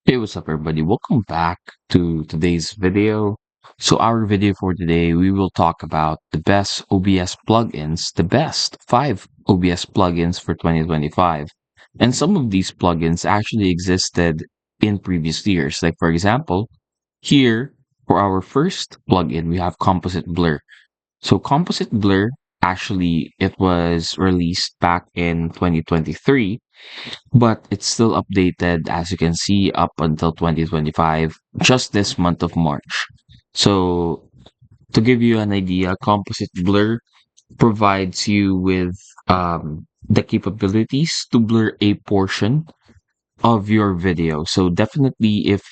Hey, what's up, everybody? Welcome back to today's video. So, our video for today, we will talk about the best OBS plugins, the best 5 OBS plugins for 2025. And some of these plugins actually existed in previous years. Like, for example, here for our first plugin, we have Composite Blur. So, Composite Blur actually it was released back in 2023, but it's still updated, as you can see, up until 2025, just this month of March. So, to give you an idea, Composite Blur provides you with the capabilities to blur a portion of your video. So, definitely, if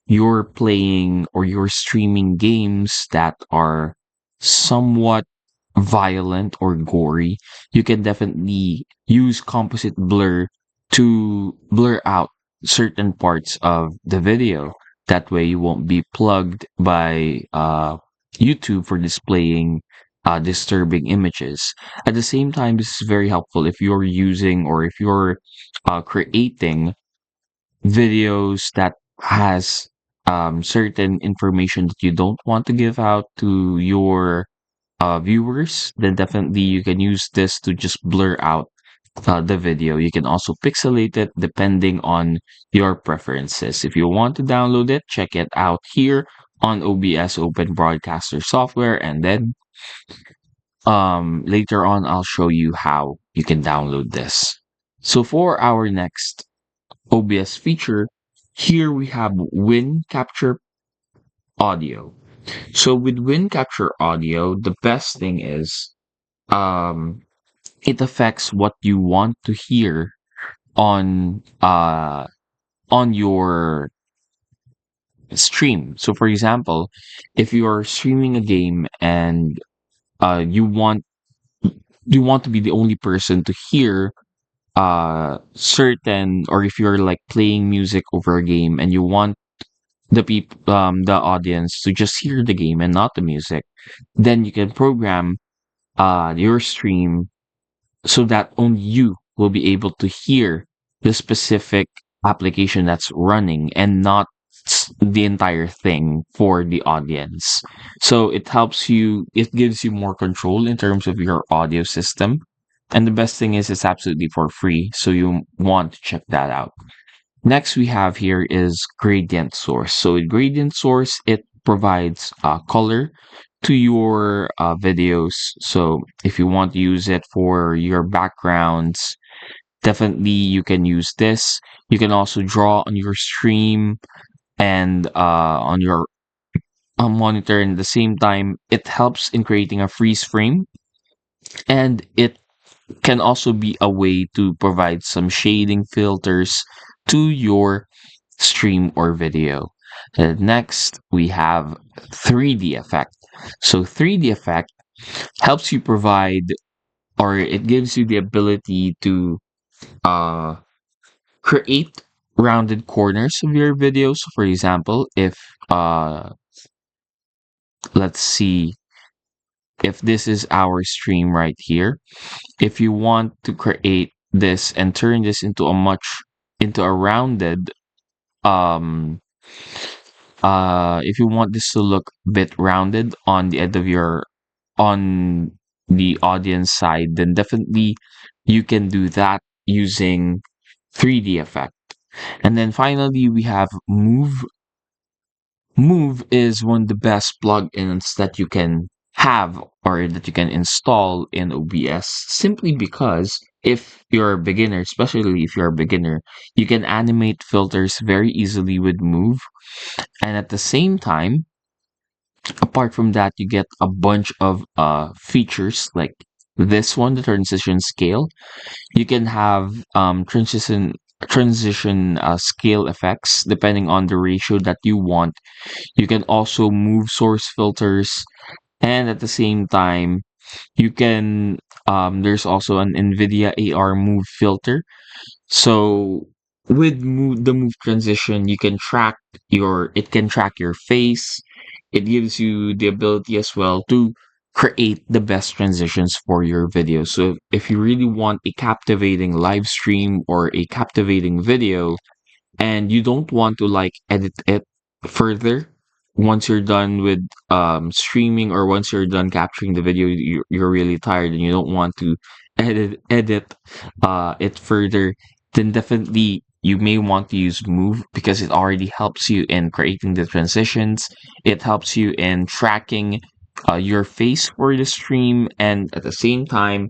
you're playing or you're streaming games that are somewhat violent or gory, you can definitely use composite blur to blur out certain parts of the video. That way, you won't be plugged by YouTube for displaying disturbing images. At the same time, this is very helpful if you're using or if you're creating videos that has certain information that you don't want to give out to your viewers, then definitely you can use this to just blur out the video. You can also pixelate it depending on your preferences. If you want to download it, check it out here on OBS Open Broadcaster software, and then later on I'll show you how you can download this. So for our next OBS feature, here we have Win Capture Audio. So with Win Capture Audio, the best thing is um, it affects what you want to hear on your stream. So for example, if you are streaming a game and you want to be the only person to hear certain, or if you're like playing music over a game and you want the audience to just hear the game and not the music, then you can program your stream so that only you will be able to hear the specific application that's running and not the entire thing for the audience. So it gives you more control in terms of your audio system. And the best thing is it's absolutely for free. So you want to check that out. Next we have here is gradient source. So with gradient source, it provides color to your videos. So if you want to use it for your backgrounds, definitely you can use this. You can also draw on your stream and on your monitor, and at the same time, it helps in creating a freeze frame, and it can also be a way to provide some shading filters to your stream or video. Next, we have 3D effect. So 3D effect helps you provide, or it gives you the ability to uh, create rounded corners of your videos. For example, if let's see, if this is our stream right here, if you want to create this and turn this into a rounded um if you want this to look a bit rounded on the end of your on the audience side, then definitely you can do that using 3D effect. And then finally we have move. Move is one of the best plugins that you can have or that you can install in OBS, simply because if you're a beginner, especially if you're a beginner, you can animate filters very easily with Move. And at the same time, apart from that, you get a bunch of features like this one, the transition scale. You can have transition scale effects depending on the ratio that you want. You can also move source filters, and at the same time, you can there's also an NVIDIA AR move filter. So with the move transition, you can track it can track your face. It gives you the ability as well to create the best transitions for your video. So if you really want a captivating live stream or a captivating video, and you don't want to like edit it further once you're done with streaming, or once you're done capturing the video, you're really tired and you don't want to edit it further, then definitely you may want to use Move, because it already helps you in creating the transitions. It helps you in tracking your face for the stream, and at the same time,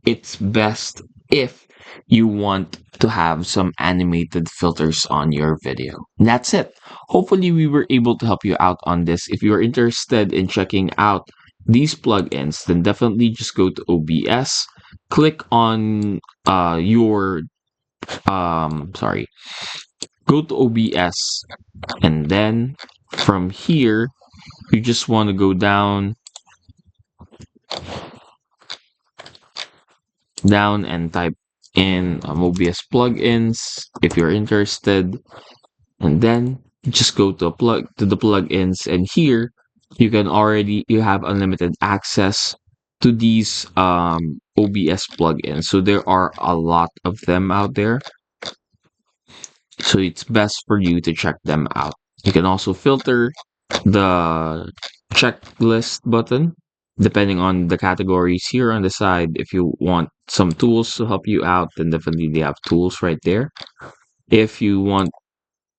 it's best if you want to have some animated filters on your video. And that's it. Hopefully, we were able to help you out on this. If you're interested in checking out these plugins, then definitely just go to OBS, click on your sorry, go to OBS, and then from here, you just want to go down and type in OBS plugins if you're interested, and then just go to the plugins, and here you have unlimited access to these OBS plugins. So there are a lot of them out there, so it's best for you to check them out. You can also filter the checklist button depending on the categories here on the side. If you want some tools to help you out, then definitely they have tools right there. If you want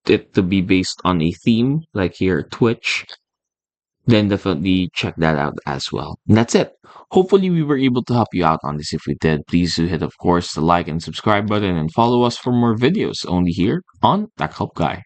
it to be based on a theme, like here Twitch, then definitely check that out as well. And that's it. Hopefully we were able to help you out on this. If we did, please do hit, of course, the like and subscribe button, and follow us for more videos only here on Tech Help Guy.